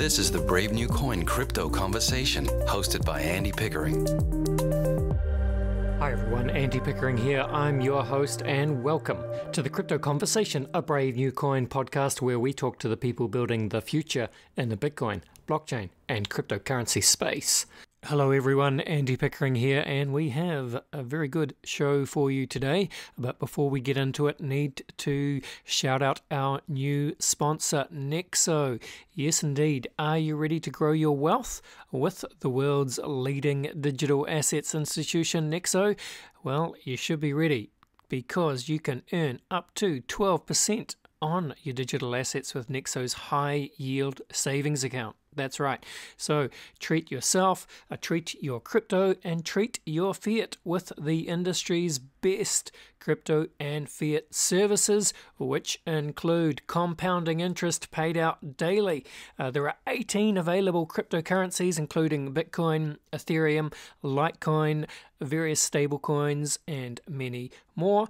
This is the Brave New Coin Crypto Conversation, hosted by Andy Pickering. Hi everyone, Andy Pickering here. I'm your host and welcome to the Crypto Conversation, a Brave New Coin podcast where we talk to the people building the future in the Bitcoin, blockchain and cryptocurrency space. Hello everyone, Andy Pickering here, and we have a very good show for you today. But before we get into it, need to shout out our new sponsor, Nexo. Yes indeed, are you ready to grow your wealth with the world's leading digital assets institution, Nexo? Well, you should be ready, because you can earn up to 12% on your digital assets with Nexo's high yield savings account. That's right. So treat yourself, treat your crypto, and treat your fiat with the industry's best crypto and fiat services, which include compounding interest paid out daily. There are 18 available cryptocurrencies, including Bitcoin, Ethereum, Litecoin, various stablecoins, and many more.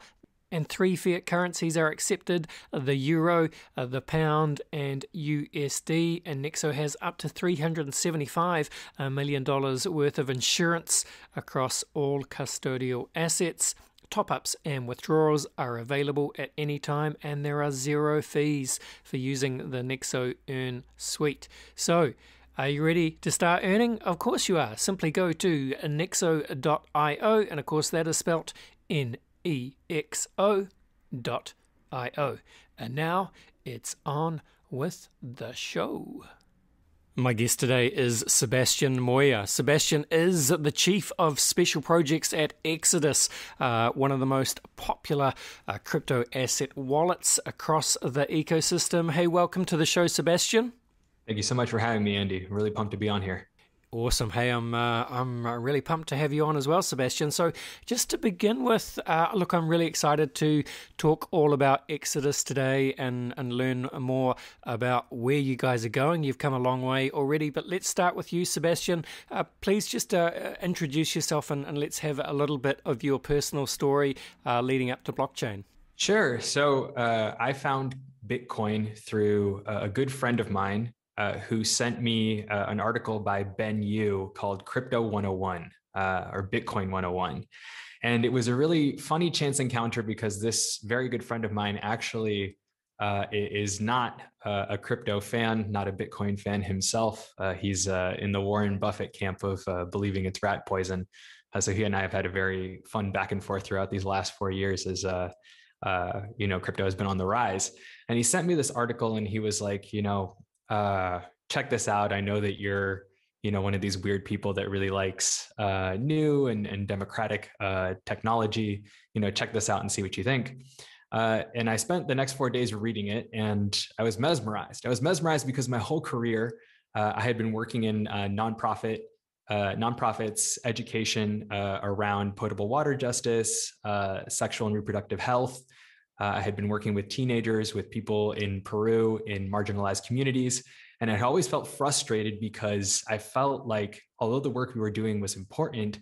And 3 fiat currencies are accepted, the euro, the pound, and USD. And Nexo has up to $375 million worth of insurance across all custodial assets. Top-ups and withdrawals are available at any time, and there are 0 fees for using the Nexo Earn Suite. So, are you ready to start earning? Of course you are. Simply go to nexo.io, and of course that is spelt NEXO.io. And now it's on with the show. My guest today is Sebastián Milla. Sebastián is the Chief of Special Projects at Exodus, one of the most popular crypto asset wallets across the ecosystem. Hey, welcome to the show, Sebastián. Thank you so much for having me, Andy. Really pumped to be on here. Awesome. Hey, I'm really pumped to have you on as well, Sebastián. So just to begin with, look, I'm really excited to talk all about Exodus today and learn more about where you guys are going. You've come a long way already, but let's start with you, Sebastián. Please just introduce yourself and let's have a little bit of your personal story leading up to blockchain. Sure. So I found Bitcoin through a good friend of mine who sent me an article by Ben Yu called Crypto 101 or Bitcoin 101. And it was a really funny chance encounter because this very good friend of mine actually is not a crypto fan, not a Bitcoin fan himself. He's in the Warren Buffett camp of believing it's rat poison. So he and I have had a very fun back and forth throughout these last 4 years as crypto has been on the rise. And he sent me this article and he was like, check this out. I know that you're, one of these weird people that really likes new and democratic technology. Check this out and see what you think. And I spent the next 4 days reading it, and I was mesmerized. I was mesmerized because my whole career, I had been working in nonprofits, education around potable water justice, sexual and reproductive health. I had been working with teenagers, with people in Peru, in marginalized communities. And I always felt frustrated because I felt like, although the work we were doing was important,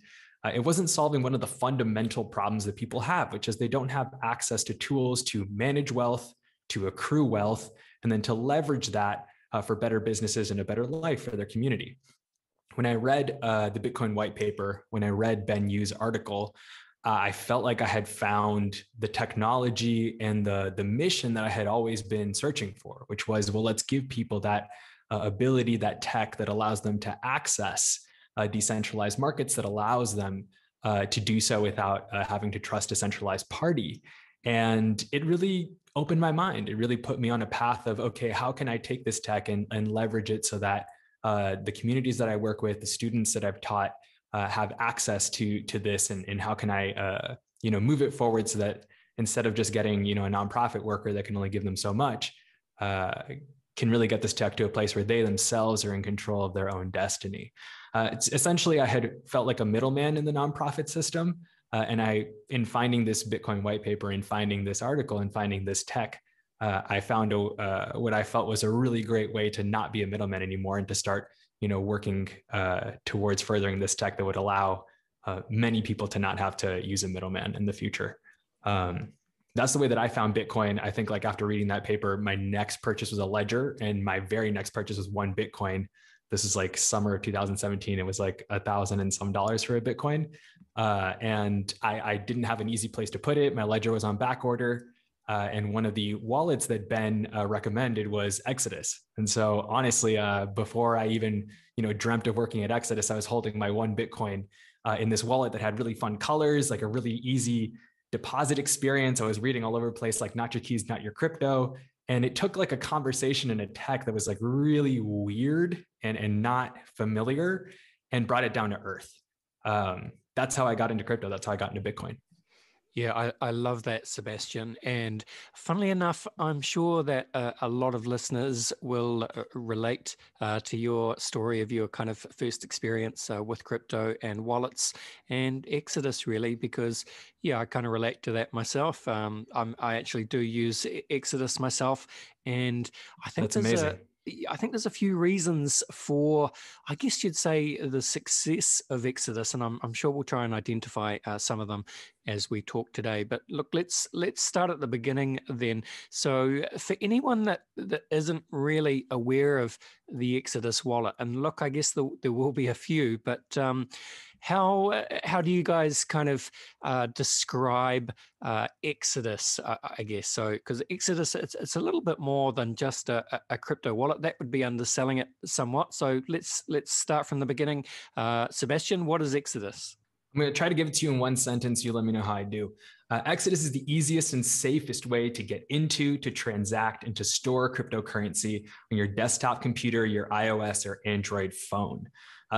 it wasn't solving one of the fundamental problems that people have, which is they don't have access to tools to manage wealth, to accrue wealth, and then to leverage that for better businesses and a better life for their community. When I read the Bitcoin white paper, when I read Ben Yu's article, I felt like I had found the technology and the mission that I had always been searching for, which was, well, let's give people that ability, that tech that allows them to access decentralized markets, that allows them to do so without having to trust a centralized party. And it really opened my mind. It really put me on a path of, okay, how can I take this tech and leverage it so that the communities that I work with, the students that I've taught, have access to this, and how can I move it forward so that instead of just getting a nonprofit worker that can only give them so much, can really get this tech to a place where they themselves are in control of their own destiny. It's essentially, I had felt like a middleman in the nonprofit system, and in finding this Bitcoin white paper, and finding this article, and finding this tech, I found what I felt was a really great way to not be a middleman anymore, and to start working towards furthering this tech that would allow many people to not have to use a middleman in the future. that's the way that I found Bitcoin. I think like after reading that paper, my next purchase was a ledger, and my very next purchase was one Bitcoin. This is like summer of 2017. It was like $1,000 and some for a Bitcoin. And I didn't have an easy place to put it. My ledger was on back order. And one of the wallets that Ben recommended was Exodus. And so honestly, before I even dreamt of working at Exodus, I was holding my one Bitcoin in this wallet that had really fun colors, like a really easy deposit experience. I was reading all over the place, like not your keys, not your crypto. And it took like a conversation in a tech that was like really weird and not familiar, and brought it down to earth. That's how I got into crypto. That's how I got into Bitcoin. Yeah, I love that, Sebastian. And funnily enough, I'm sure that a lot of listeners will relate to your story of your kind of first experience with crypto and wallets and Exodus, really, because, yeah, I kind of relate to that myself. I actually do use Exodus myself. And I think That's amazing. I think there's a few reasons for, I guess you'd say, the success of Exodus, and I'm sure we'll try and identify some of them as we talk today. But look, let's start at the beginning then. So for anyone that isn't really aware of the Exodus wallet, and look, I guess there will be a few, but how do you guys kind of describe Exodus, I guess? So, because Exodus, it's a little bit more than just a crypto wallet. That would be underselling it somewhat. So let's start from the beginning. Sebastian, what is Exodus? I'm going to try to give it to you in one sentence. You let me know how I do. Exodus is the easiest and safest way to get into, to transact, and to store cryptocurrency on your desktop computer, your iOS or Android phone.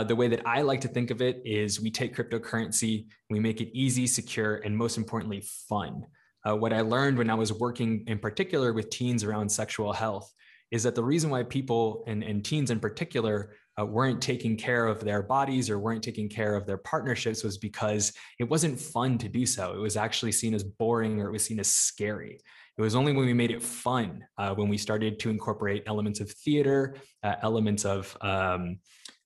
The way that I like to think of it is we take cryptocurrency, we make it easy, secure, and most importantly, fun. What I learned when I was working in particular with teens around sexual health is that the reason why people and teens in particular weren't taking care of their bodies or weren't taking care of their partnerships was because it wasn't fun to do so. It was actually seen as boring, or it was seen as scary. It was only when we made it fun, when we started to incorporate elements of theater, elements of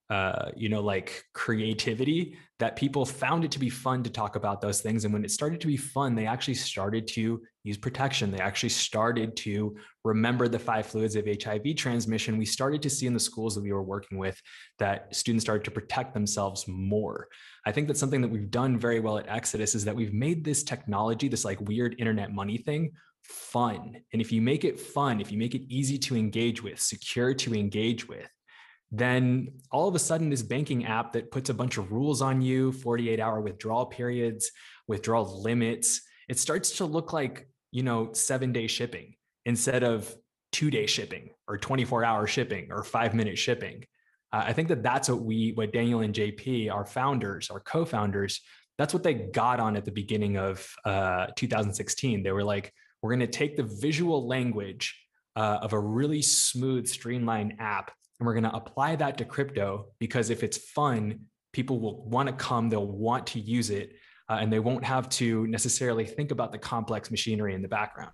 like creativity, that people found it to be fun to talk about those things. And when it started to be fun, they actually started to use protection. They actually started to remember the 5 fluids of HIV transmission. We started to see in the schools that we were working with that students started to protect themselves more. I think that's something that we've done very well at Exodus, is that we've made this technology, this like weird internet money thing, fun. And if you make it fun, if you make it easy to engage with, secure to engage with, then all of a sudden this banking app that puts a bunch of rules on you, 48-hour withdrawal periods, withdrawal limits, it starts to look like, 7-day shipping instead of 2-day shipping or 24-hour shipping or 5-minute shipping. I think that's what Daniel and JP, our founders, our co-founders, that's what they got on at the beginning of 2016. They were like, we're going to take the visual language of a really smooth, streamlined app, and we're going to apply that to crypto, because if it's fun, people will want to come, they'll want to use it, and they won't have to necessarily think about the complex machinery in the background.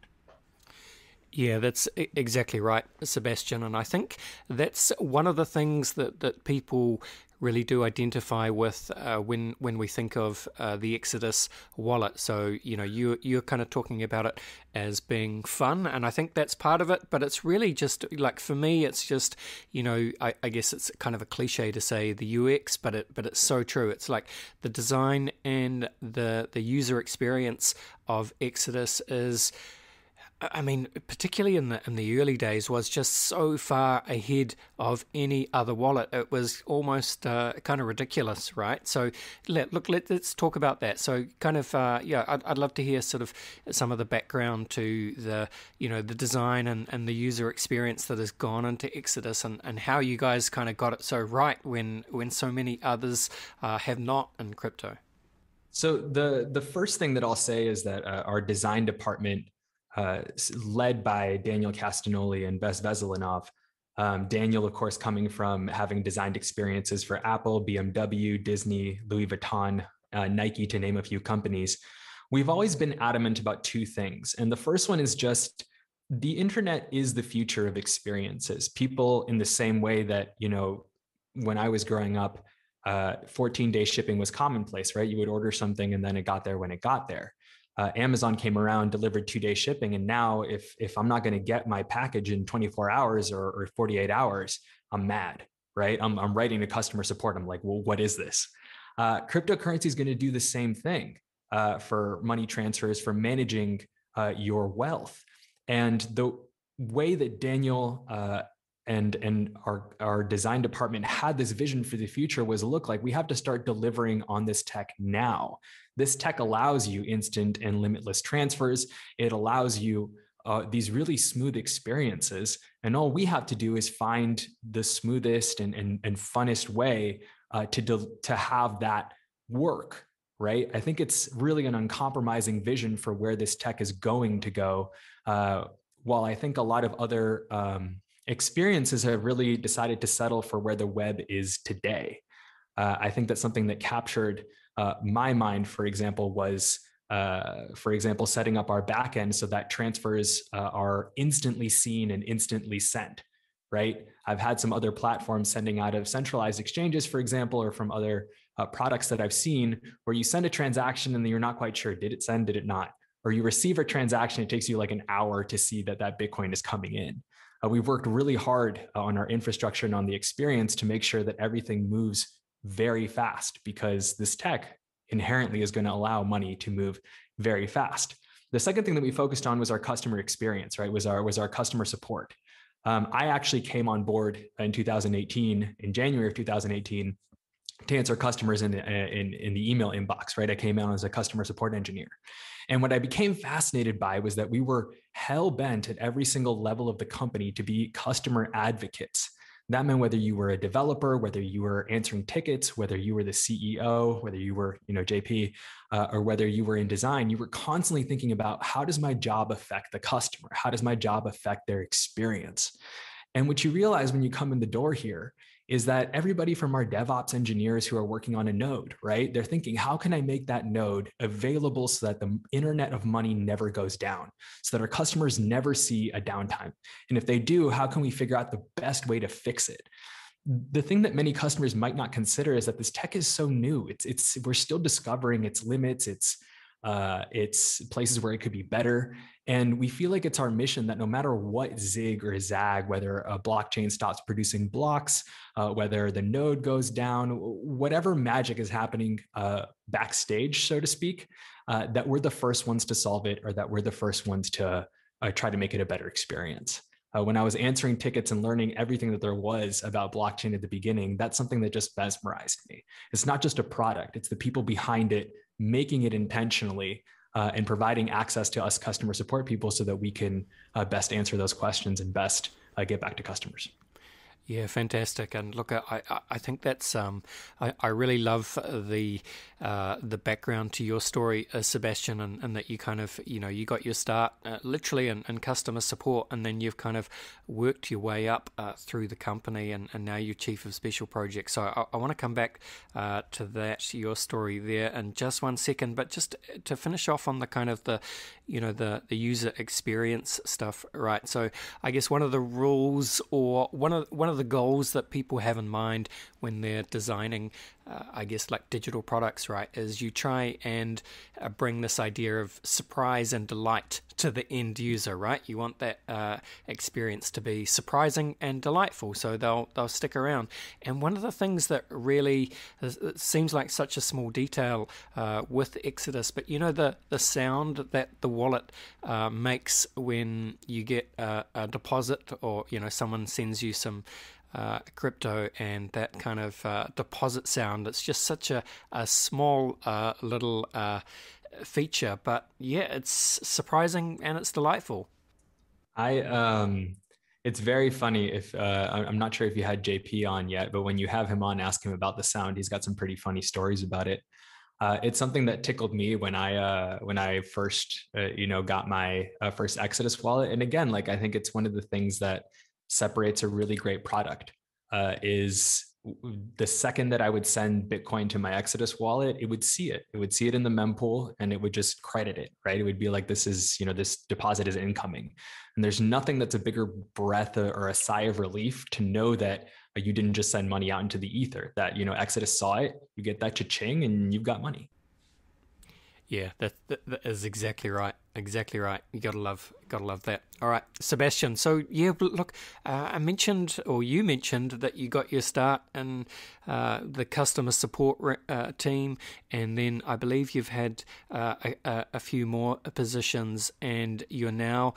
Yeah, that's exactly right, Sebastian. And I think that's one of the things that people really do identify with when we think of the Exodus wallet. So, you're kind of talking about it as being fun, and I think that's part of it, but it's really just like, for me, it's just, I guess it's kind of a cliche to say the UX, but it's so true. It's like the design and the user experience of Exodus is, I mean, particularly in the early days, was just so far ahead of any other wallet. It was almost kind of ridiculous, right? So let's talk about that. So kind of, I'd love to hear sort of some of the background to the, the design and the user experience that has gone into Exodus, and how you guys kind of got it so right when so many others have not in crypto. So the first thing that I'll say is that our design department, led by Daniel Castanoli and Bess Veselinov. Daniel, of course, coming from having designed experiences for Apple, BMW, Disney, Louis Vuitton, Nike, to name a few companies. We've always been adamant about two things. And the first one is just the internet is the future of experiences. People, in the same way that, when I was growing up, 14-day shipping was commonplace, right? You would order something and then it got there when it got there. Amazon came around, delivered 2-day shipping. And now if I'm not going to get my package in 24 hours or 48 hours, I'm mad, right? I'm writing to customer support. I'm like, well, what is this? Cryptocurrency is going to do the same thing for money transfers, for managing your wealth. And the way that Daniel and our design department had this vision for the future was, look, like we have to start delivering on this tech now. This tech allows you instant and limitless transfers. It allows you these really smooth experiences. And all we have to do is find the smoothest and funnest way to have that work, right? I think it's really an uncompromising vision for where this tech is going to go. While I think a lot of other experiences have really decided to settle for where the web is today. I think that something that captured my mind, for example, was, setting up our backend so that transfers are instantly seen and instantly sent, right? I've had some other platforms sending out of centralized exchanges, for example, or from other products that I've seen where you send a transaction and you're not quite sure, did it send, did it not? Or you receive a transaction, it takes you like an hour to see that Bitcoin is coming in. We've worked really hard on our infrastructure and on the experience to make sure that everything moves very fast, because this tech inherently is going to allow money to move very fast. The second thing that we focused on was our customer experience, right? Was our customer support. I actually came on board in 2018, in January of 2018, to answer customers in the email inbox, right? I came out as a customer support engineer. And what I became fascinated by was that we were hell bent at every single level of the company to be customer advocates. That meant whether you were a developer, whether you were answering tickets, whether you were the CEO, whether you were, JP, or whether you were in design, you were constantly thinking about, how does my job affect the customer? How does my job affect their experience? And what you realize when you come in the door here is that everybody from our DevOps engineers who are working on a node, right? They're thinking, how can I make that node available so that the internet of money never goes down, so that our customers never see a downtime? And if they do, how can we figure out the best way to fix it? The thing that many customers might not consider is that this tech is so new. We're still discovering its limits, its places where it could be better. And we feel like it's our mission that no matter what zig or zag, whether a blockchain stops producing blocks, whether the node goes down, whatever magic is happening backstage, so to speak, that we're the first ones to solve it, or that we're the first ones to try to make it a better experience. When I was answering tickets and learning everything that there was about blockchain at the beginning, that's something that just mesmerized me. It's not just a product, it's the people behind it, making it intentionally and providing access to us customer support people so that we can best answer those questions and best get back to customers. Yeah, fantastic. And look, I think that's I really love the background to your story, Sebastian, and that you kind of you got your start literally in customer support, and then you've kind of worked your way up through the company, and now you're chief of special projects. So I want to come back to that, your story there, in just one second. But just to finish off on the kind of the user experience stuff, right? So I guess one of the rules, or one of the goals that people have in mind when they're designing, I guess, like digital products, right, is you try and bring this idea of surprise and delight to the end user, right? You want that experience to be surprising and delightful, so they'll stick around. And one of the things that really it seems like such a small detail with Exodus, but the sound that the wallet makes when you get a deposit, or someone sends you some crypto, and that kind of deposit sound, it's just such a small little feature, but yeah, it's surprising and it's delightful. It's very funny. If I'm not sure if you had JP on yet, but when you have him on, ask him about the sound. He's got some pretty funny stories about it. It's something that tickled me when I first got my first Exodus wallet. And again, like, I think it's one of the things that separates a really great product is the second that I would send Bitcoin to my Exodus wallet, it would see it. It would see it in the mempool, and it would just credit it, right? It would be like, this is, this deposit is incoming. And there's nothing that's a bigger breath or a sigh of relief to know that you didn't just send money out into the ether, that, Exodus saw it, you get that cha-ching, and you've got money. Yeah, that is exactly right. Exactly right. You gotta love that. All right, Sebastian. So yeah, look, you mentioned that you got your start in the customer support team, and then I believe you've had a few more positions, and you're now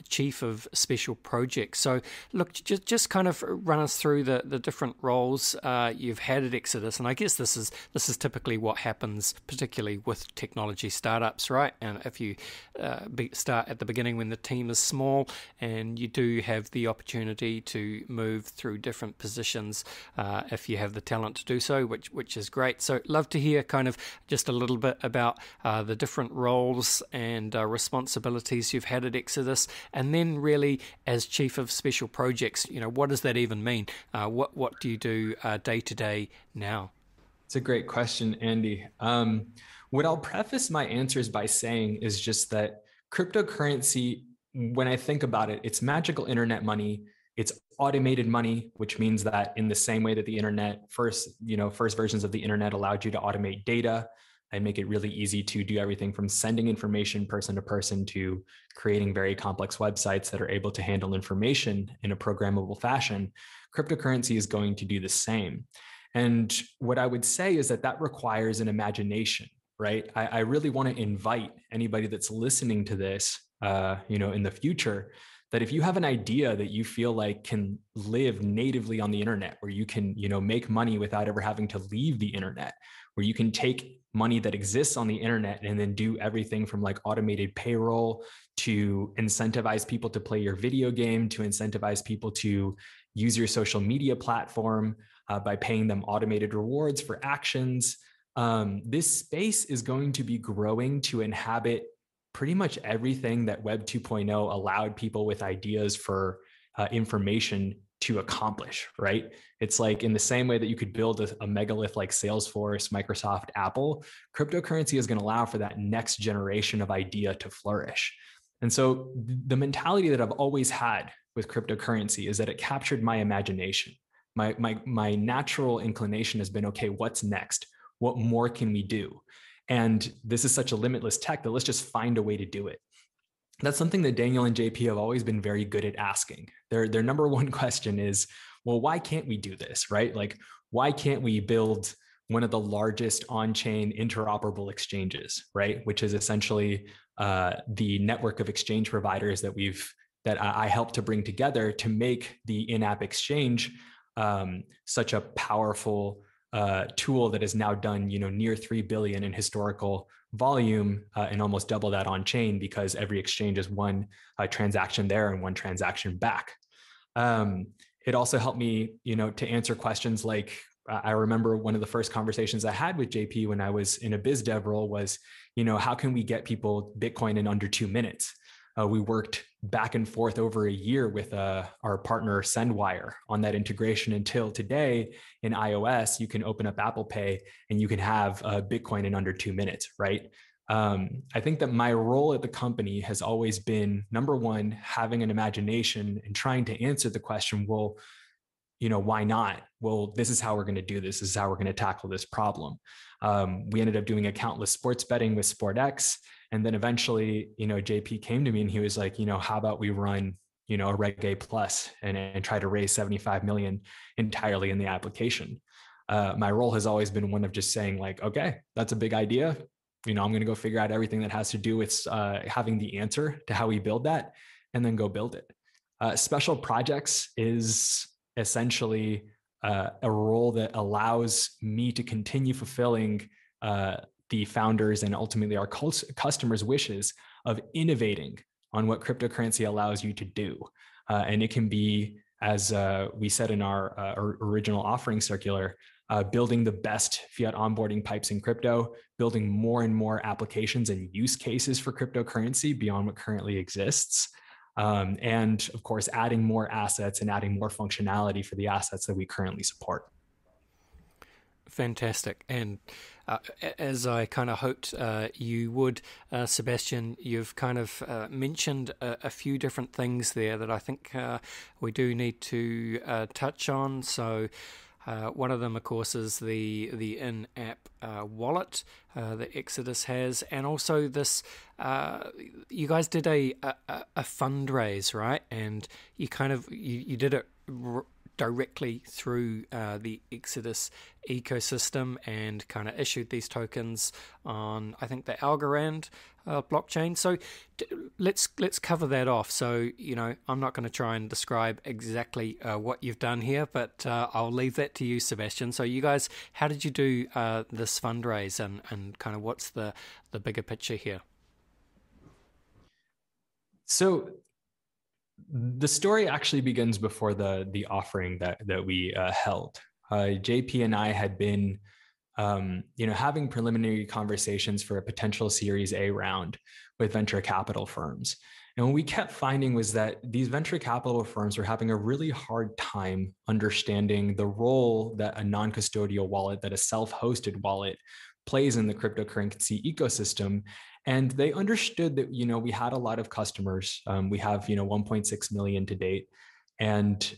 chief of special projects. So look, just kind of run us through the different roles you've had at Exodus, and I guess this is typically what happens, particularly with technology startups, right? And if you start at the beginning when the team is small, and you do have the opportunity to move through different positions if you have the talent to do so, which is great. So love to hear kind of just a little bit about the different roles and responsibilities you've had at Exodus, and then really as chief of special projects, what does that even mean? What do you do day to day now? It's a great question, Andy. What I'll preface my answers by saying is just that cryptocurrency, when I think about it, it's magical internet money. It's automated money, which means that in the same way that the internet first versions of the internet allowed you to automate data and make it really easy to do everything from sending information person to person to creating very complex websites that are able to handle information in a programmable fashion, cryptocurrency is going to do the same. And what I would say is that requires an imagination, right? I really want to invite anybody that's listening to this, in the future, that if you have an idea that you feel like can live natively on the internet, where you can, make money without ever having to leave the internet, where you can take money that exists on the internet and then do everything from like automated payroll to incentivize people to play your video game, to incentivize people to use your social media platform by paying them automated rewards for actions. This space is going to be growing to inhabit pretty much everything that Web 2.0 allowed people with ideas for information to accomplish, right? It's like in the same way that you could build a megalith like Salesforce, Microsoft, Apple, cryptocurrency is going to allow for that next generation of idea to flourish. And so the mentality that I've always had with cryptocurrency is that it captured my imagination. My natural inclination has been, okay, what's next? What more can we do? And this is such a limitless tech that let's just find a way to do it. That's something that Daniel and JP have always been very good at asking. Their number one question is, well, why can't we do this, right? Like, why can't we build one of the largest on-chain interoperable exchanges, right? Which is essentially the network of exchange providers that I helped to bring together to make the in-app exchange such a powerful tool that has now done, near 3 billion in historical volume and almost double that on chain, because every exchange is one transaction there and one transaction back. It also helped me, to answer questions like, I remember one of the first conversations I had with JP when I was in a biz dev role was, how can we get people Bitcoin in under 2 minutes? We worked back and forth over a year with our partner SendWire on that integration until today in iOS, you can open up Apple Pay and you can have Bitcoin in under 2 minutes, right? I think that my role at the company has always been, number one, having an imagination and trying to answer the question, well, why not? Well, this is how we're going to do this. This is how we're going to tackle this problem. We ended up doing accountless sports betting with SportX. And then eventually, JP came to me and he was like, how about we run, a Reg A plus and try to raise 75 million entirely in the application. My role has always been one of just saying like, okay, that's a big idea. I'm going to go figure out everything that has to do with having the answer to how we build that and then go build it. Special projects is essentially a role that allows me to continue fulfilling the founders and ultimately our customers' wishes of innovating on what cryptocurrency allows you to do. And it can be, as we said in our original offering circular, building the best fiat onboarding pipes in crypto, building more and more applications and use cases for cryptocurrency beyond what currently exists. And of course, adding more assets and adding more functionality for the assets that we currently support. Fantastic. And as I kind of hoped you would, Sebastian, you've kind of mentioned a few different things there that I think we do need to touch on. So One of them, of course, is the in-app wallet that Exodus has, and also this. You guys did a fundraise, right? And you did it directly through the Exodus ecosystem and kind of issued these tokens on, I think, the Algorand blockchain. So let's cover that off. So, I'm not going to try and describe exactly what you've done here, but I'll leave that to you, Sebastian. So you guys, how did you do this fundraise, and kind of what's the bigger picture here? So the story actually begins before the offering that we held. JP and I had been, having preliminary conversations for a potential Series A round with venture capital firms. And what we kept finding was that these venture capital firms were having a really hard time understanding the role that a non-custodial wallet, that a self-hosted wallet plays in the cryptocurrency ecosystem. And they understood that, we had a lot of customers. We have, 1.6 million to date, and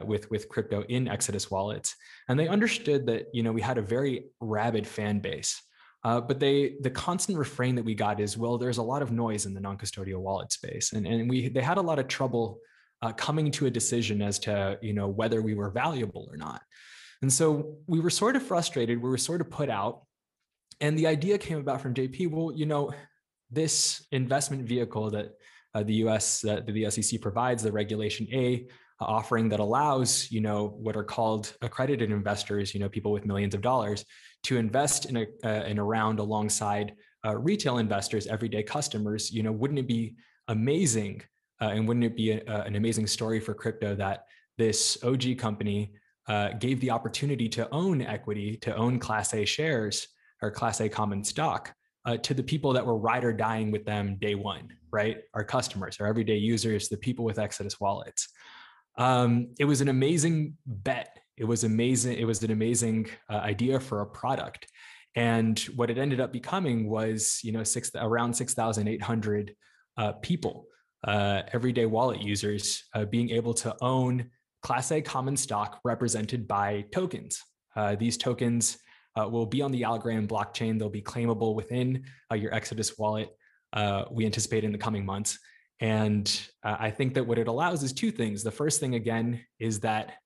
with crypto in Exodus wallets. And they understood that, we had a very rabid fan base. But the constant refrain that we got is, well, there's a lot of noise in the non-custodial wallet space. And they had a lot of trouble coming to a decision as to, whether we were valuable or not. And so we were sort of frustrated. We were sort of put out. And the idea came about from JP, well, this investment vehicle that the SEC provides, the Regulation A offering that allows, what are called accredited investors, people with millions of dollars, to invest in a round alongside retail investors, everyday customers. Wouldn't it be amazing, and wouldn't it be an amazing story for crypto that this OG company gave the opportunity to own equity, to own Class A shares or Class A common stock to the people that were ride or dying with them day one, right? Our customers, our everyday users, the people with Exodus wallets. It was an amazing bet. It was amazing. It was an amazing idea for a product. And what it ended up becoming was, around 6,800 people, everyday wallet users, being able to own Class A common stock represented by tokens. These tokens will be on the Algorand blockchain. They'll be claimable within your Exodus wallet, we anticipate in the coming months. And I think that what it allows is two things. The first thing, again, is that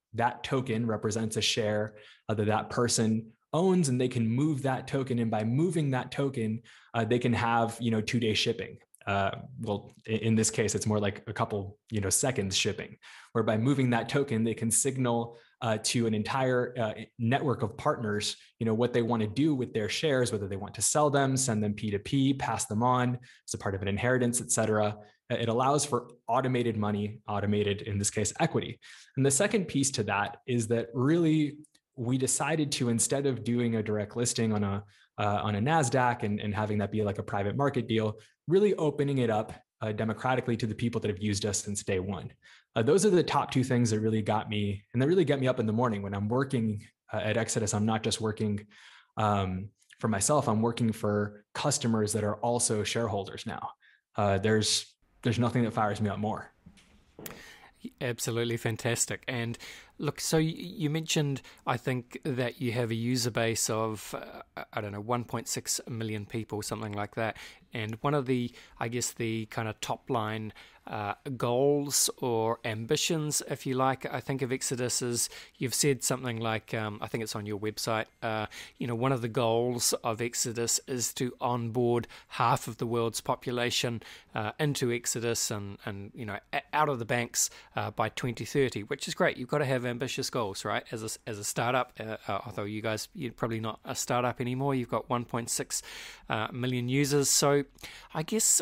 token represents a share that person owns, and they can move that token. And by moving that token, they can have 2-day shipping. Well, in this case, it's more like a couple seconds shipping, where by moving that token, they can signal to an entire network of partners, what they want to do with their shares, whether they want to sell them, send them P2P, pass them on as a part of an inheritance, et cetera. It allows for automated money, automated, in this case, equity. And the second piece to that is that really we decided to, instead of doing a direct listing on a NASDAQ and having that be like a private market deal, really opening it up democratically to the people that have used us since day one. Those are the top two things that really got me, and that really get me up in the morning. When I'm working at Exodus, I'm not just working for myself, I'm working for customers that are also shareholders now. There's nothing that fires me up more. Absolutely fantastic. And look, so you mentioned, I think, that you have a user base of, 1.6 million people, something like that. And one of the, I guess, the kind of top line goals or ambitions, if you like, I think of Exodus is, you've said something like, I think it's on your website, one of the goals of Exodus is to onboard half of the world's population into Exodus and out of the banks by 2030, which is great. You've got to have ambitious goals, right? As a startup, although you're probably not a startup anymore, you've got 1.6 million users. So I guess,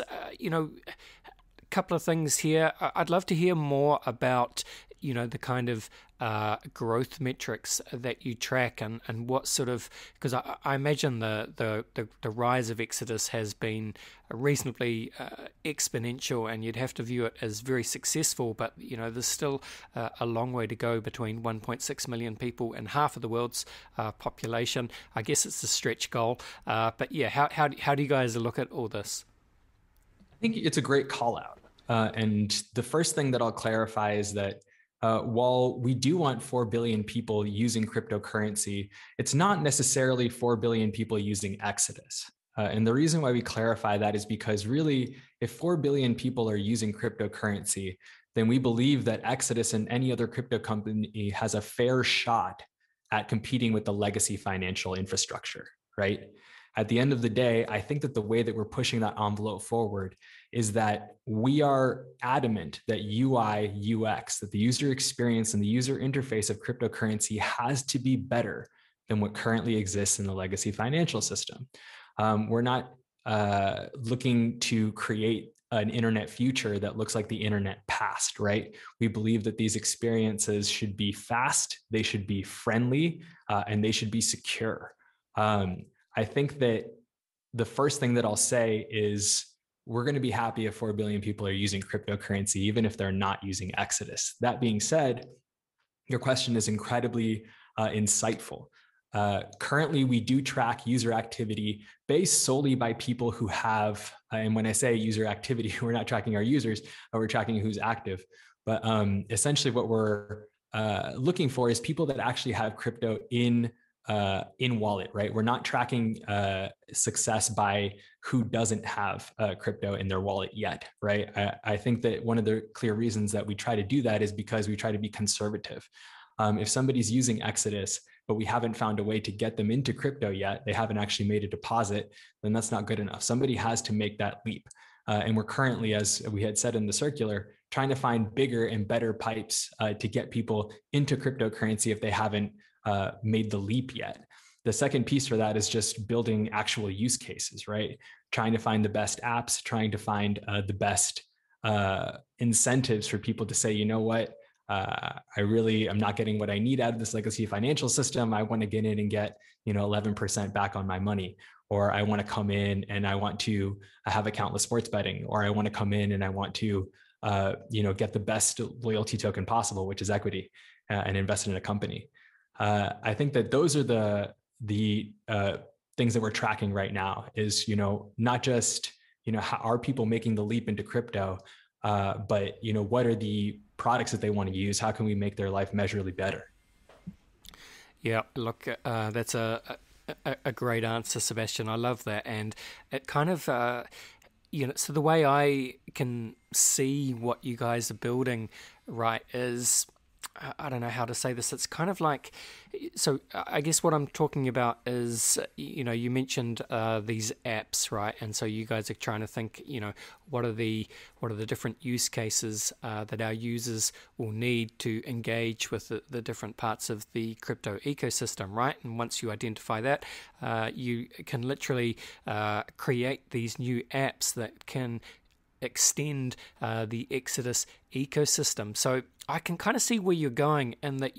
couple of things here. I'd love to hear more about, the kind of growth metrics that you track and what sort of, because I imagine the rise of Exodus has been reasonably exponential, and you'd have to view it as very successful, but there's still a long way to go between 1.6 million people and half of the world's population. I guess it's a stretch goal, but yeah, how do you guys look at all this? I think it's a great call out. And the first thing that I'll clarify is that while we do want 4 billion people using cryptocurrency, it's not necessarily 4 billion people using Exodus. And the reason why we clarify that is because really, if 4 billion people are using cryptocurrency, then we believe that Exodus and any other crypto company has a fair shot at competing with the legacy financial infrastructure, right? At the end of the day, I think that the way that we're pushing that envelope forward is that we are adamant that UI, UX, that the user experience and the user interface of cryptocurrency has to be better than what currently exists in the legacy financial system. We're not looking to create an internet future that looks like the internet past, right? We believe that these experiences should be fast, they should be friendly, and they should be secure. I think that the first thing that I'll say is we're going to be happy if 4 billion people are using cryptocurrency, even if they're not using Exodus. That being said, your question is incredibly insightful. Currently, we do track user activity based solely by people who have, and when I say user activity, we're not tracking our users, we're tracking who's active. But essentially what we're looking for is people that actually have crypto in wallet, right? We're not tracking success by who doesn't have crypto in their wallet yet, right? I think that one of the clear reasons that we try to do that is because we try to be conservative. If somebody's using Exodus, but we haven't found a way to get them into crypto yet, they haven't actually made a deposit, then that's not good enough. Somebody has to make that leap. And we're currently, as we had said in the circular, trying to find bigger and better pipes to get people into cryptocurrency if they haven't made the leap yet. The second piece for that is just building actual use cases, right? Trying to find the best apps, trying to find the best incentives for people to say, you know what, I'm not getting what I need out of this legacy financial system. I want to get in and get, 11% back on my money, or I want to come in and I want to have accountless sports betting, or I want to come in and I want to, get the best loyalty token possible, which is equity, and invest in a company. I think that those are the things that we're tracking right now is, not just, how are people making the leap into crypto, but, what are the products that they want to use? How can we make their life measurably better? Yeah, look, that's a great answer, Sebastian. I love that. And it kind of, so the way I can see what you guys are building, right, is, I don't know how to say this. It's kind of like, so I guess what I'm talking about is, you mentioned these apps, right? And so you guys are trying to think, what are the different use cases that our users will need to engage with the different parts of the crypto ecosystem, right? And once you identify that, you can literally create these new apps that can extend the Exodus ecosystem. So I can kind of see where you're going, and that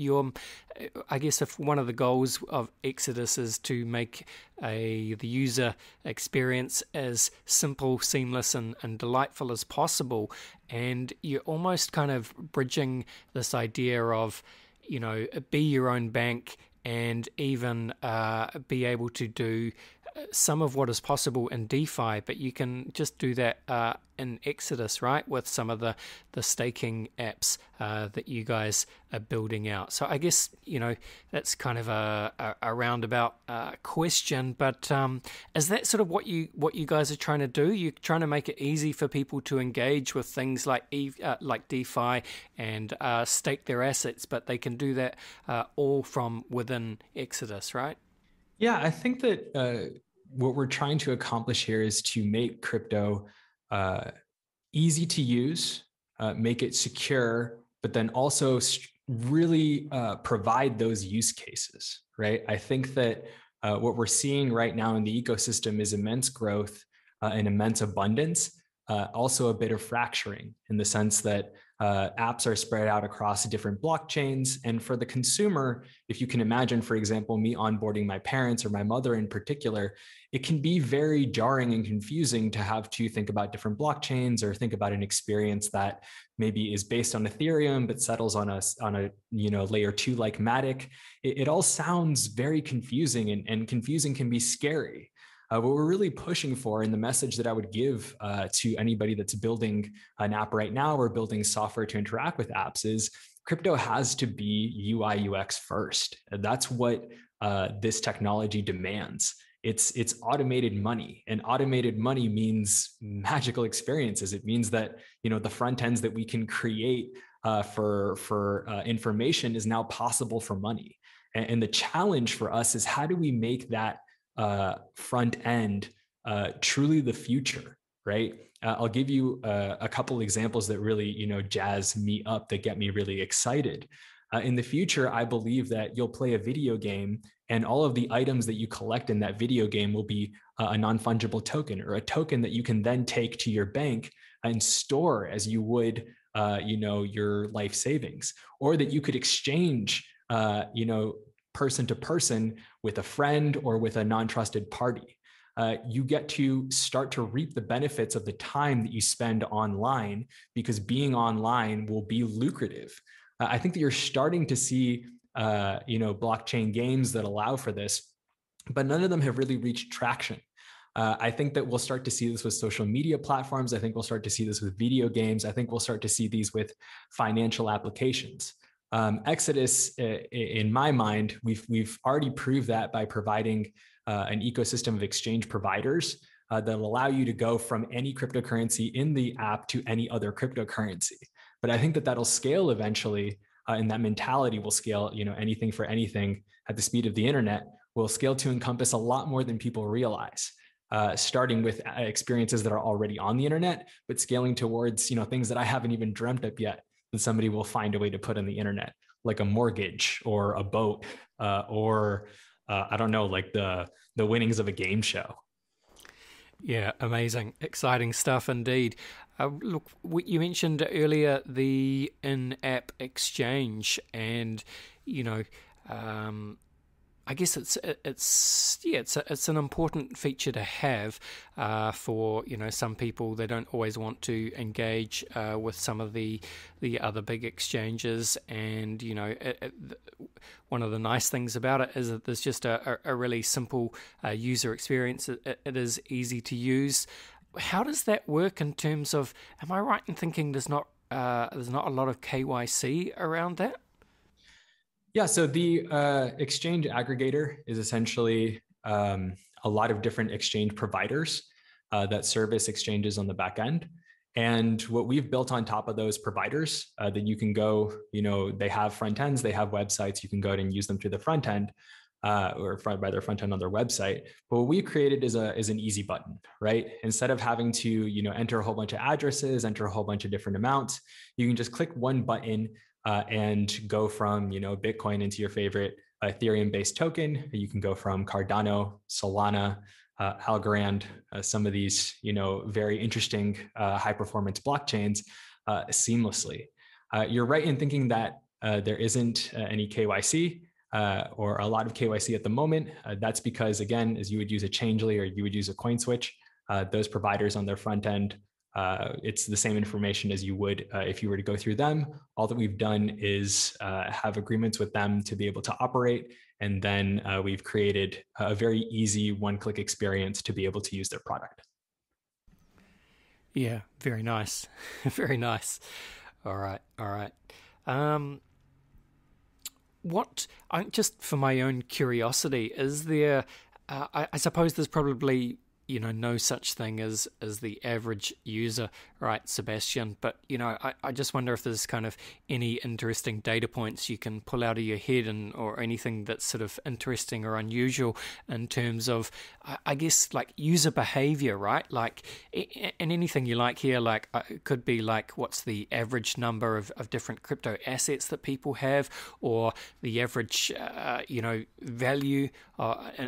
I guess if one of the goals of Exodus is to make the user experience as simple, seamless, and delightful as possible, and you're almost kind of bridging this idea of, be your own bank and even be able to do some of what is possible in DeFi, but you can just do that in Exodus, right, with some of the staking apps that you guys are building out. So I guess, that's kind of a roundabout question, but is that sort of what you guys are trying to do? You're trying to make it easy for people to engage with things like DeFi and stake their assets, but they can do that all from within Exodus, right? Yeah, I think that what we're trying to accomplish here is to make crypto easy to use, make it secure, but then also really provide those use cases, right? I think that what we're seeing right now in the ecosystem is immense growth and immense abundance, also a bit of fracturing in the sense that apps are spread out across different blockchains. And for the consumer, if you can imagine, for example, me onboarding my parents or my mother in particular, it can be very jarring and confusing to have to think about different blockchains or think about an experience that maybe is based on Ethereum but settles on a layer 2 like Matic. It all sounds very confusing, and confusing can be scary. What we're really pushing for, and the message that I would give to anybody that's building an app right now or building software to interact with apps, is crypto has to be UI UX first. And that's what this technology demands. It's automated money, and automated money means magical experiences. It means that the front ends that we can create for information is now possible for money. And the challenge for us is, how do we make that front end truly the future, right? I'll give you a couple examples that really jazz me up, that get me really excited. In the future, I believe that you'll play a video game, and all of the items that you collect in that video game will be a non-fungible token, or a token that you can then take to your bank and store as you would your life savings, or that you could exchange person to person with a friend or with a non-trusted party. You get to start to reap the benefits of the time that you spend online, because being online will be lucrative. I think that you're starting to see, blockchain games that allow for this, but none of them have really reached traction. I think that we'll start to see this with social media platforms. I think we'll start to see this with video games. I think we'll start to see these with financial applications. Exodus, in my mind, we've already proved that by providing an ecosystem of exchange providers that allow you to go from any cryptocurrency in the app to any other cryptocurrency. But I think that that'll scale eventually, and that mentality will scale. Anything for anything at the speed of the internet will scale to encompass a lot more than people realize. Starting with experiences that are already on the internet, but scaling towards things that I haven't even dreamt up yet, that somebody will find a way to put on the internet, like a mortgage or a boat, or I don't know, like the winnings of a game show. Yeah, amazing, exciting stuff indeed. Look, you mentioned earlier the in-app exchange, and I guess it's an important feature to have for some people. They don't always want to engage with some of the other big exchanges, and one of the nice things about it is that there's just a really simple user experience. It is easy to use. How does that work in terms of? Am I right in thinking there's not a lot of KYC around that? Yeah, so the exchange aggregator is essentially a lot of different exchange providers that service exchanges on the back end. And what we've built on top of those providers that you can go, they have front ends, they have websites, you can go out and use them through the front end or by their front end on their website. But what we created is an easy button, right? Instead of having to, enter a whole bunch of addresses, enter a whole bunch of different amounts, you can just click one button and go from Bitcoin into your favorite Ethereum-based token. You can go from Cardano, Solana, Algorand, some of these very interesting high-performance blockchains seamlessly. You're right in thinking that there isn't any KYC or a lot of KYC at the moment. That's because, again, as you would use a Changelly or you would use a CoinSwitch, those providers on their front end, it's the same information as you would if you were to go through them. All that we've done is have agreements with them to be able to operate. And then we've created a very easy one-click experience to be able to use their product. Yeah, very nice. Very nice. All right. Just for my own curiosity, is there, I suppose there's probably no such thing as the average user, right, Sebastian? But, I just wonder if there's kind of any interesting data points you can pull out of your head or anything that's sort of interesting or unusual in terms of, I guess, like user behavior, right? Like, and anything you like here, like it could be like, what's the average number of different crypto assets that people have, or the average, value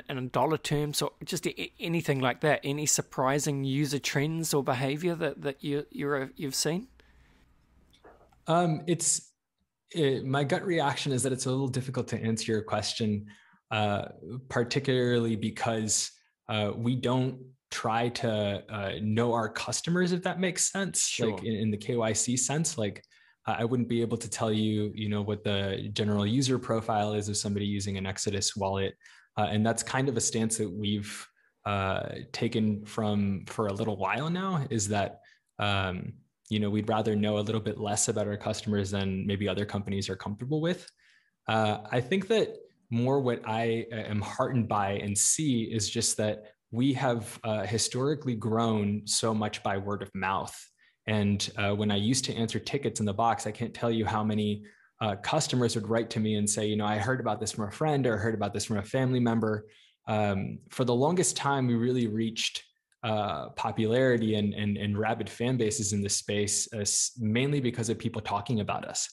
in dollar terms, or just anything like that. Any surprising user trends or behavior that you've seen? My gut reaction is that it's a little difficult to answer your question, particularly because we don't try to know our customers, if that makes sense. Sure. Like in the KYC sense, like I wouldn't be able to tell you, what the general user profile is of somebody using an Exodus wallet. And that's kind of a stance that we've taken for a little while now, is that we'd rather know a little bit less about our customers than maybe other companies are comfortable with. I think that more what I am heartened by and see is just that we have historically grown so much by word of mouth. And when I used to answer tickets in the box, I can't tell you how many customers would write to me and say, I heard about this from a friend or heard about this from a family member. For the longest time, we really reached popularity and rabid fan bases in this space, mainly because of people talking about us.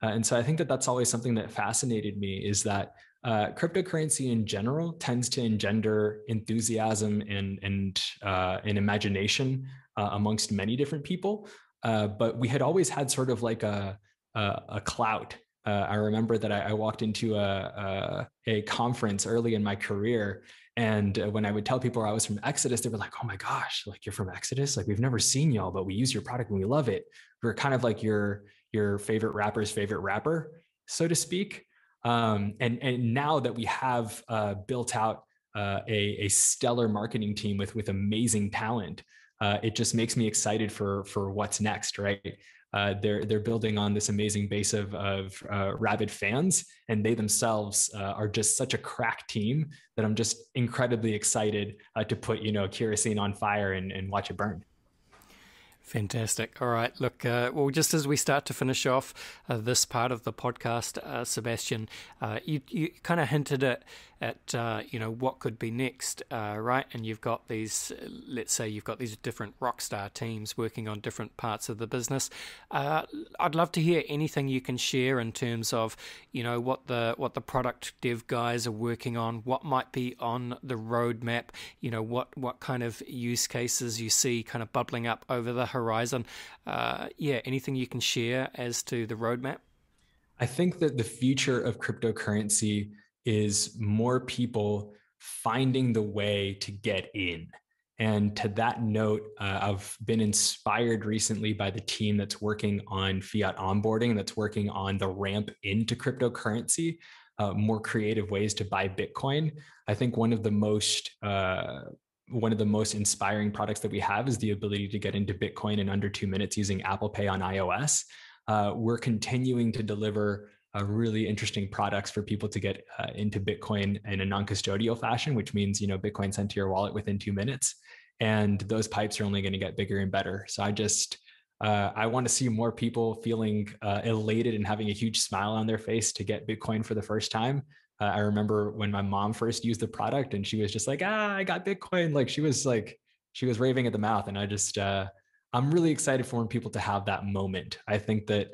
And so I think that that's always something that fascinated me, is that cryptocurrency in general tends to engender enthusiasm and imagination amongst many different people. But we had always had sort of like a clout. I remember that I walked into a conference early in my career, and when I would tell people I was from Exodus, they were like, "Oh my gosh, like you're from Exodus? Like we've never seen y'all, but we use your product and we love it. We're kind of like your favorite rapper's favorite rapper, so to speak." And now that we have built out a stellar marketing team with amazing talent, it just makes me excited for what's next, right? They're building on this amazing base of rabid fans, and they themselves are just such a crack team that I'm just incredibly excited to put kerosene on fire and watch it burn. Fantastic. All right. Look, well, just as we start to finish off this part of the podcast, Sebastián, you kind of hinted at what could be next, right? And you've got these, let's say you've got these different rock star teams working on different parts of the business. I'd love to hear anything you can share in terms of, what the product dev guys are working on, what might be on the roadmap, what kind of use cases you see kind of bubbling up over the horizon. Anything you can share as to the roadmap? I think that the future of cryptocurrency is more people finding the way to get in. And to that note, I've been inspired recently by the team that's working on fiat onboarding, that's working on the ramp into cryptocurrency, more creative ways to buy Bitcoin. I think one of the most inspiring products that we have is the ability to get into Bitcoin in under 2 minutes using Apple Pay on iOS. We're continuing to deliver really interesting products for people to get into Bitcoin in a non-custodial fashion, which means, Bitcoin sent to your wallet within 2 minutes. And those pipes are only going to get bigger and better. So I want to see more people feeling elated and having a huge smile on their face to get Bitcoin for the first time. I remember when my mom first used the product and she was just like, I got Bitcoin. She was raving at the mouth. And I'm really excited for people to have that moment. I think that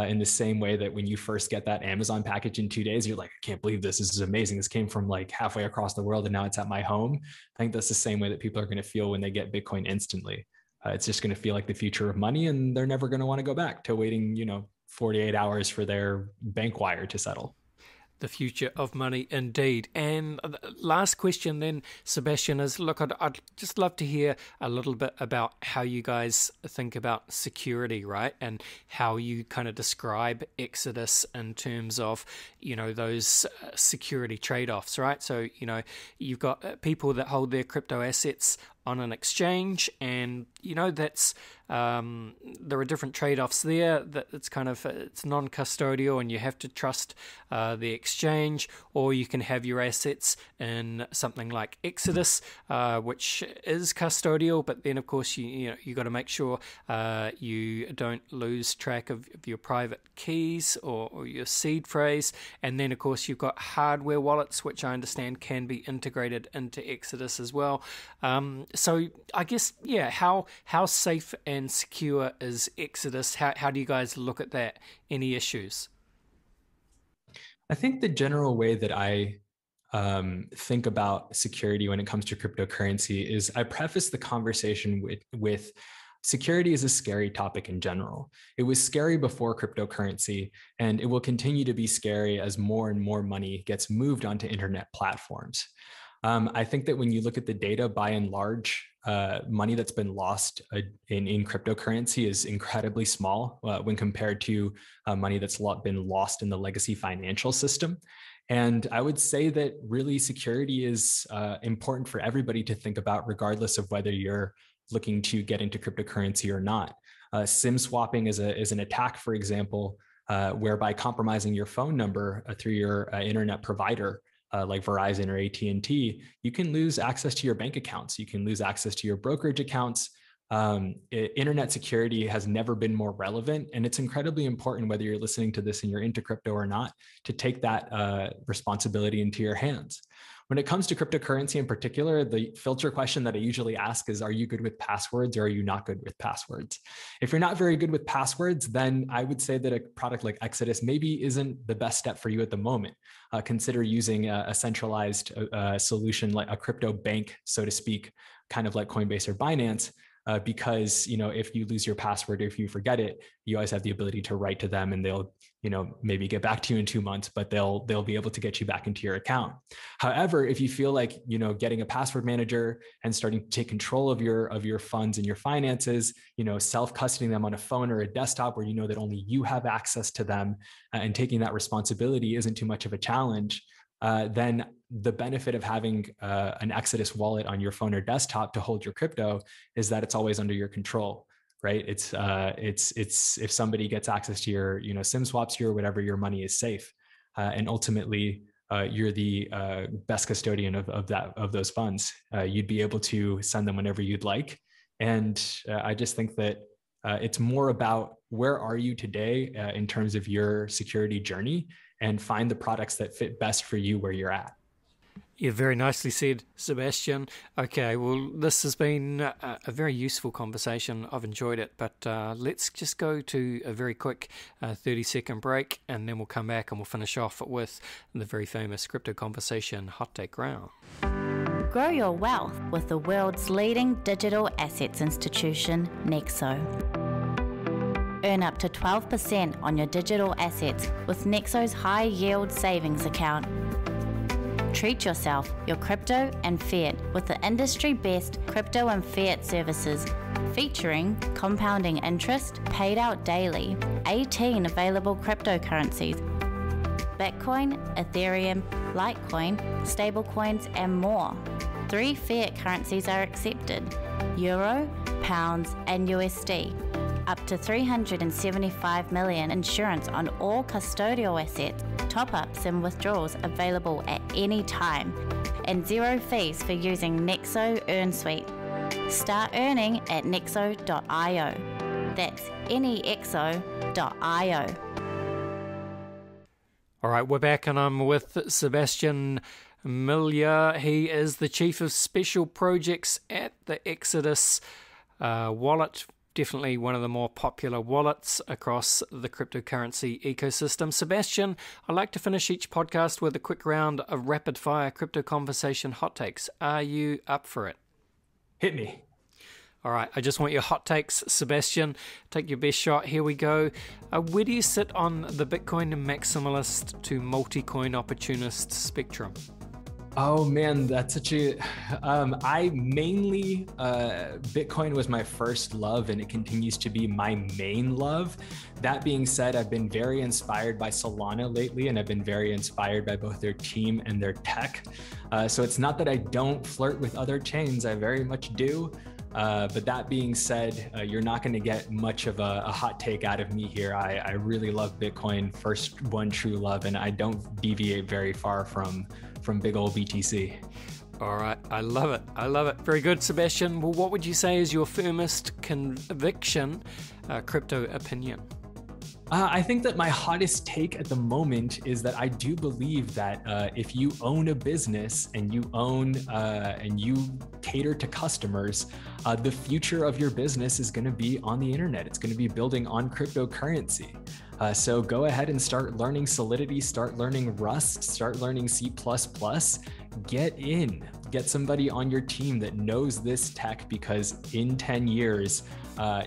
in the same way that when you first get that Amazon package in 2 days, you're like, I can't believe this. This is amazing. This came from halfway across the world and now it's at my home. I think that's the same way that people are going to feel when they get Bitcoin instantly. It's just going to feel like the future of money, and they're never going to want to go back to waiting, 48 hours for their bank wire to settle. The future of money, indeed. And last question then, Sebastián, is look, I'd just love to hear a little bit about how you guys think about security, right? And how you kind of describe Exodus in terms of, those security trade-offs, right? So, you've got people that hold their crypto assets on an exchange, and that's there are different trade-offs there. That it's non-custodial and you have to trust the exchange, or you can have your assets in something like Exodus, which is custodial, but then of course you got to make sure you don't lose track of your private keys or your seed phrase. And then of course you've got hardware wallets, which I understand can be integrated into Exodus as well. So I guess, how safe and secure is Exodus? How do you guys look at that? Any issues? I think the general way that I think about security when it comes to cryptocurrency is I preface the conversation with security is a scary topic in general. It was scary before cryptocurrency, and it will continue to be scary as more and more money gets moved onto internet platforms. I think that when you look at the data, by and large, money that's been lost in cryptocurrency is incredibly small when compared to money that's been lost in the legacy financial system. And I would say that really security is important for everybody to think about, regardless of whether you're looking to get into cryptocurrency or not. SIM swapping is an attack, for example, whereby compromising your phone number through your internet provider, like Verizon or AT&T, you can lose access to your bank accounts. You can lose access to your brokerage accounts. Internet security has never been more relevant, and it's incredibly important, whether you're listening to this and you're into crypto or not, to take that responsibility into your hands. When it comes to cryptocurrency in particular, the filter question that I usually ask is, are you good with passwords or are you not good with passwords? If you're not very good with passwords, then I would say that a product like Exodus maybe isn't the best step for you at the moment. Consider using a centralized solution like a crypto bank, so to speak, kind of like Coinbase or Binance. Because if you lose your password or if you forget it, you always have the ability to write to them, and they'll maybe get back to you in 2 months, but they'll be able to get you back into your account. However, if you feel like getting a password manager and starting to take control of your funds and your finances, self-custodying them on a phone or a desktop where that only you have access to them, and taking that responsibility isn't too much of a challenge, then the benefit of having an Exodus wallet on your phone or desktop to hold your crypto is that it's always under your control, right? It's if somebody gets access to your SIM swaps you or whatever, your money is safe, and ultimately you're the best custodian of those funds. You'd be able to send them whenever you'd like, and I just think that it's more about where are you today in terms of your security journey, and find the products that fit best for you where you're at. Yeah, very nicely said, Sebastian. Okay, well, this has been a very useful conversation. I've enjoyed it, but let's just go to a very quick 30-second break, and then we'll come back and we'll finish off with the very famous Crypto Conversation Hot Take Round. Grow your wealth with the world's leading digital assets institution, Nexo. Earn up to 12% on your digital assets with Nexo's high-yield savings account. Treat yourself, your crypto and fiat with the industry-best crypto and fiat services, featuring compounding interest paid out daily, 18 available cryptocurrencies, Bitcoin, Ethereum, Litecoin, stablecoins, and more. 3 fiat currencies are accepted: Euro, Pounds, and USD. Up to $375 million insurance on all custodial assets, top-ups and withdrawals available at any time, and 0 fees for using Nexo Earn Suite. Start earning at nexo.io. That's nexo.io. All right, we're back, and I'm with Sebastián Milla. He is the Chief of Special Projects at the Exodus wallet. Definitely one of the more popular wallets across the cryptocurrency ecosystem. Sebastian, I like to finish each podcast with a quick round of rapid-fire crypto conversation hot takes. Are you up for it? Hit me. All right, I just want your hot takes, Sebastian. Take your best shot. Here we go. Where do you sit on the Bitcoin maximalist to multi-coin opportunist spectrum? Oh man, that's such a, I mainly, Bitcoin was my first love and it continues to be my main love. That being said, I've been very inspired by Solana lately, and I've been very inspired by both their team and their tech. So it's not that I don't flirt with other chains, I very much do. But that being said, you're not going to get much of a hot take out of me here. I really love Bitcoin, first one true love, and I don't deviate very far from big old BTC. All right, I love it. I love it. Very good, Sebastian. Well, what would you say is your firmest conviction crypto opinion? I think that my hottest take at the moment is that I do believe that if you own a business and you own and you cater to customers, the future of your business is going to be on the internet. It's going to be building on cryptocurrency. So go ahead and start learning Solidity, start learning Rust, start learning C++. Get somebody on your team that knows this tech, because in 10 years,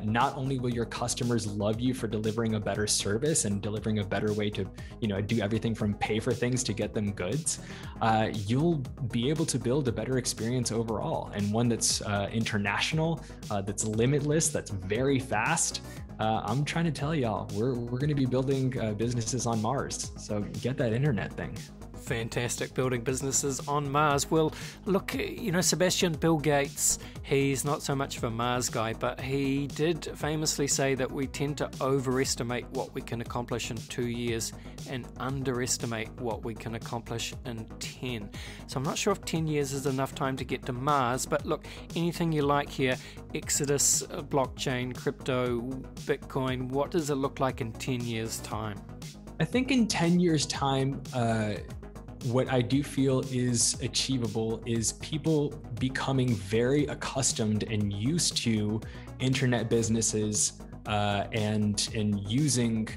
not only will your customers love you for delivering a better service and delivering a better way to, do everything from pay for things to get them goods, you'll be able to build a better experience overall, and one that's international, that's limitless, that's very fast. I'm trying to tell y'all, we're going to be building businesses on Mars. So get that internet thing. Fantastic, building businesses on Mars. Well, look, Sebastian, Bill Gates, he's not so much of a Mars guy, but he did famously say that we tend to overestimate what we can accomplish in 2 years and underestimate what we can accomplish in 10. So I'm not sure if 10 years is enough time to get to Mars, but look, anything you like here, Exodus, blockchain, crypto, Bitcoin, what does it look like in 10 years' time? I think in 10 years' time, what I do feel is achievable is people becoming very accustomed and used to internet businesses and using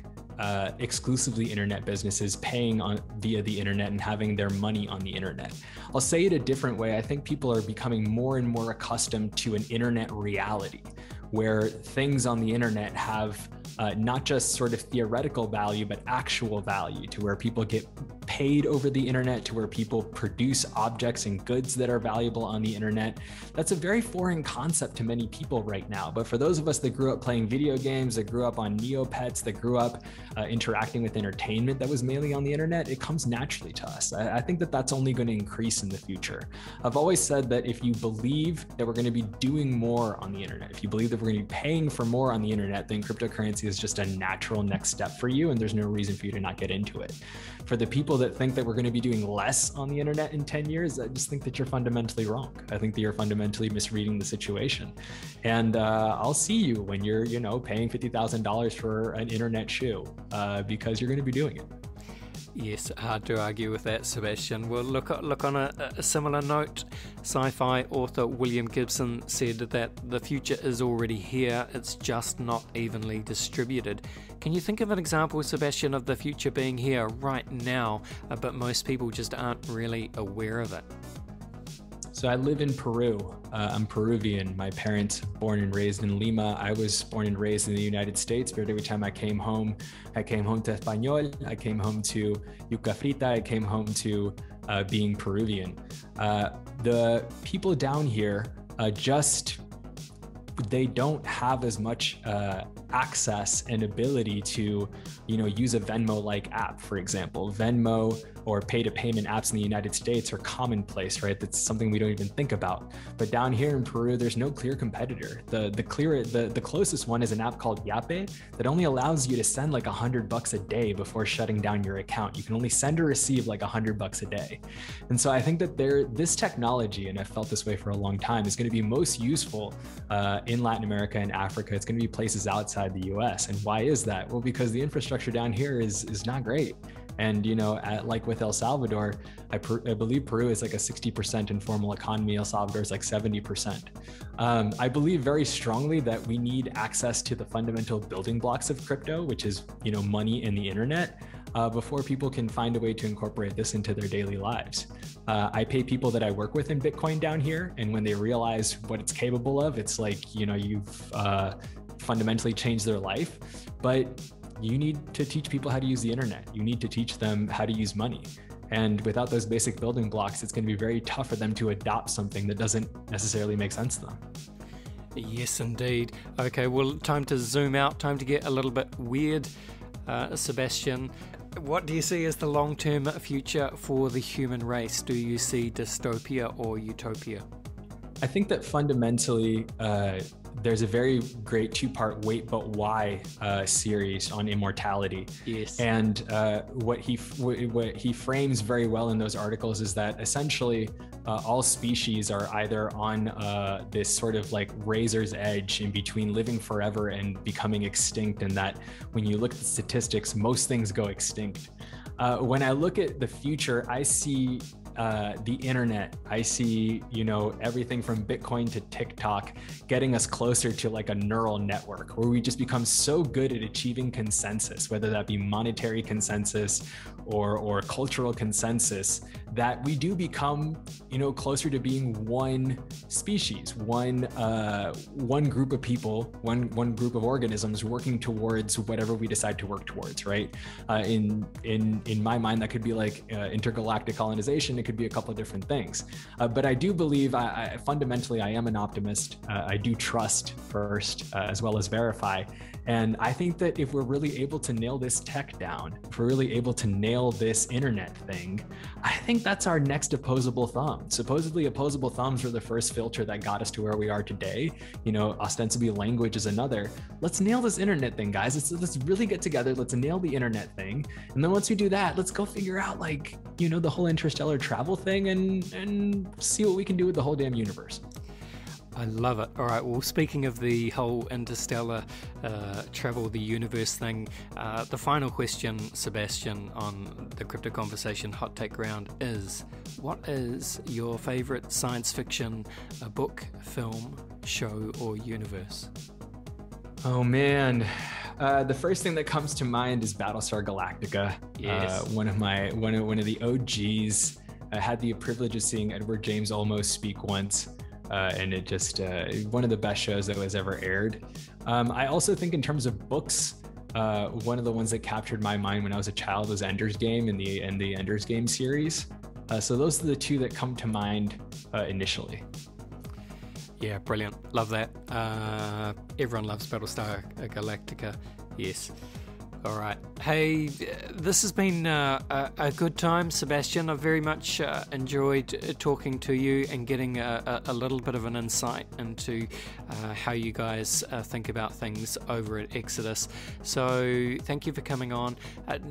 exclusively internet businesses, paying on via the internet and having their money on the internet. I'll say it a different way. I think people are becoming more and more accustomed to an internet reality where things on the internet have not just sort of theoretical value, but actual value, to where people get paid over the internet, to where people produce objects and goods that are valuable on the internet. That's a very foreign concept to many people right now. But for those of us that grew up playing video games, that grew up on Neopets, that grew up interacting with entertainment that was mainly on the internet, it comes naturally to us. I think that that's only going to increase in the future. I've always said that if you believe that we're going to be doing more on the internet, if you believe that we're going to be paying for more on the internet, then cryptocurrency is just a natural next step for you, and there's no reason for you to not get into it. For the people that think that we're going to be doing less on the internet in 10 years, I just think that you're fundamentally wrong. I think that you're fundamentally misreading the situation. And I'll see you when you're, paying $50,000 for an internet shoe because you're going to be doing it. Yes, hard to argue with that, Sebastian. Well, look on a similar note, sci-fi author William Gibson said that the future is already here, it's just not evenly distributed. Can you think of an example, Sebastian, of the future being here right now, but most people just aren't really aware of it? So I live in Peru. I'm Peruvian. My parents born and raised in Lima. I was born and raised in the United States, but every time I came home to Español, I came home to yuca frita, I came home to being Peruvian. The people down here they don't have as much access and ability to, use a Venmo-like app, for example. Venmo or pay-to-payment apps in the United States are commonplace, right? That's something we don't even think about. But down here in Peru, there's no clear competitor. The closest one is an app called Yape that only allows you to send like $100 a day before shutting down your account. You can only send or receive like $100 a day. And so I think that this technology, and I've felt this way for a long time, is going to be most useful in Latin America and Africa. It's going to be places outside the US. And why is that? Well, because the infrastructure down here is not great. And, like with El Salvador, I believe Peru is like a 60% informal economy. El Salvador is like 70%. I believe very strongly that we need access to the fundamental building blocks of crypto, which is, money and the internet, before people can find a way to incorporate this into their daily lives. I pay people that I work with in Bitcoin down here, and when they realize what it's capable of, it's like, you've fundamentally changed their life. But you need to teach people how to use the internet. You need to teach them how to use money. And without those basic building blocks, it's going to be very tough for them to adopt something that doesn't necessarily make sense to them. Yes, indeed. Okay, well, time to zoom out, time to get a little bit weird. Sebastian, what do you see as the long-term future for the human race? Do you see dystopia or utopia? I think that fundamentally, there's a very great two-part Wait But Why series on immortality. Yes. And what he frames very well in those articles is that essentially all species are either on this sort of like razor's edge in between living forever and becoming extinct, and that when you look at the statistics, most things go extinct. When I look at the future, I see the internet. I see, everything from Bitcoin to TikTok getting us closer to like a neural network where we just become so good at achieving consensus, whether that be monetary consensus or cultural consensus, that we do become, closer to being one species, one group of people, one group of organisms working towards whatever we decide to work towards, right? In my mind, that could be like intergalactic colonization. It could be a couple of different things. But I do believe, fundamentally, I am an optimist. I do trust first, as well as verify. And I think that if we're really able to nail this tech down, if we're really able to nail this internet thing, I think that's our next opposable thumb. Supposedly opposable thumbs were the first filter that got us to where we are today. You know, ostensibly language is another. Let's nail this internet thing, guys. Let's really get together. Let's nail the internet thing. And then once we do that, let's go figure out, like, you know, the whole interstellar travel thing and see what we can do with the whole damn universe. I love it. All right, well, speaking of the whole interstellar travel, the universe thing, the final question, Sebastian, on the Crypto Conversation Hot Take Round is, what is your favorite science fiction book, film, show, or universe? Oh, man. The first thing that comes to mind is Battlestar Galactica. Yes. One of the OGs. I had the privilege of seeing Edward James Olmos speak once. And it just one of the best shows that was ever aired. I also think in terms of books, one of the ones that captured my mind when I was a child was Ender's Game in the Ender's Game series. So those are the two that come to mind initially. Yeah, brilliant. Love that. Everyone loves Battlestar Galactica. Yes. All right. Hey, this has been a good time, Sebastian. I've very much enjoyed talking to you and getting a little bit of an insight into how you guys think about things over at Exodus. So thank you for coming on.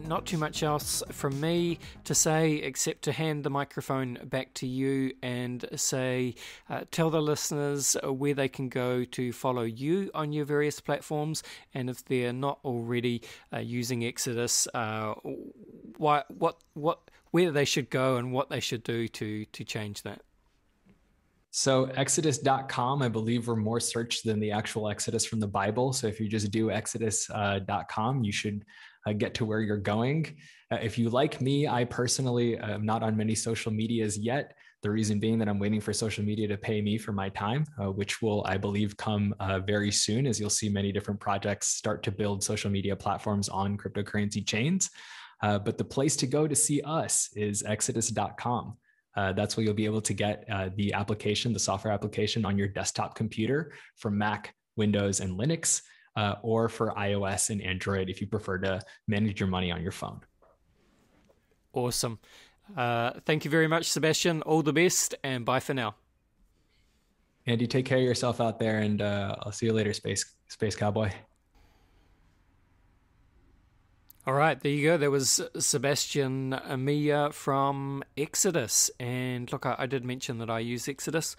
Not too much else from me to say except to hand the microphone back to you and say, tell the listeners where they can go to follow you on your various platforms, and if they're not already using Exodus, where they should go and what they should do to change that. So exodus.com, I believe we're more searched than the actual Exodus from the Bible. So if you just do exodus.com, you should get to where you're going. If you like me, I personally am not on many social medias yet. The reason being that I'm waiting for social media to pay me for my time, which will, I believe, come very soon, as you'll see many different projects start to build social media platforms on cryptocurrency chains. But the place to go to see us is exodus.com. That's where you'll be able to get the application, the software application on your desktop computer for Mac, Windows, and Linux, or for iOS and Android if you prefer to manage your money on your phone. Awesome. Thank you very much, Sebastian. All the best, and bye for now. Andy, take care of yourself out there, and I'll see you later, Space Cowboy. All right, there you go. There was Sebastián Milla from Exodus. And look, I did mention that I use Exodus.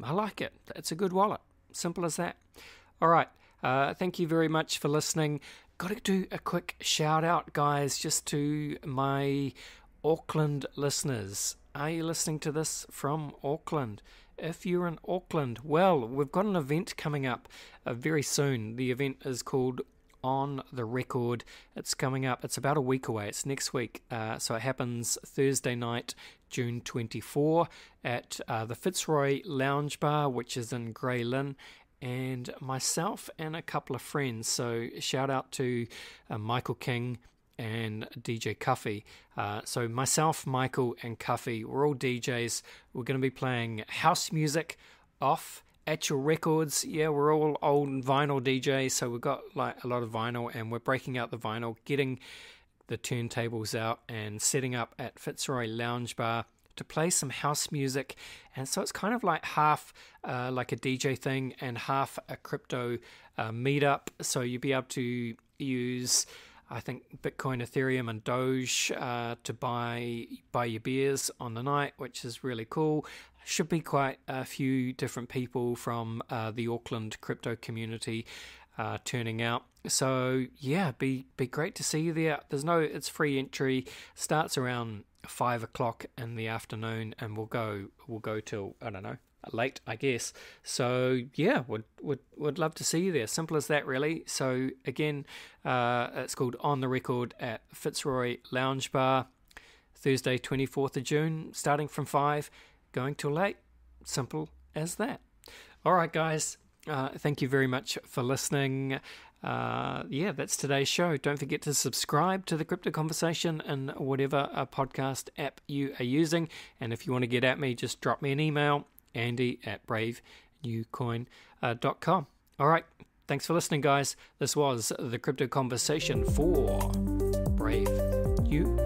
I like it. It's a good wallet. Simple as that. All right. Thank you very much for listening. Got to do a quick shout out, guys, just to my Auckland listeners. Are you listening to this from Auckland? If you're in Auckland, well, we've got an event coming up very soon. The event is called On the Record. It's coming up. It's about a week away. It's next week. So it happens Thursday night, June 24 at the Fitzroy Lounge Bar, which is in Grey Lynn. And myself and a couple of friends. So shout out to Michael King and DJ Cuffy. So myself, Michael, and Cuffy, we're all DJs. We're going to be playing house music off at your records. Yeah, we're all old vinyl DJs, so we've got like a lot of vinyl, and we're breaking out the vinyl, getting the turntables out, and setting up at Fitzroy Lounge Bar to play some house music. And so it's kind of like half like a DJ thing and half a crypto meetup. So you'll be able to use, I think, Bitcoin, Ethereum, and Doge to buy your beers on the night, which is really cool. Should be quite a few different people from the Auckland crypto community turning out. So yeah, be great to see you there. It's free entry. Starts around 5 o'clock in the afternoon, and we'll go till, I don't know, late, I guess. So yeah, would love to see you there. Simple as that, really. So again, it's called On the Record at Fitzroy Lounge Bar, Thursday 24th of June, starting from 5, going till late. Simple as that. All right, guys, Thank you very much for listening. That's today's show. Don't forget to subscribe to the Crypto Conversation in whatever podcast app you are using. And if you want to get at me, just drop me an email, andy@bravenewcoin.com. All right. Thanks for listening, guys. This was the Crypto Conversation for Brave New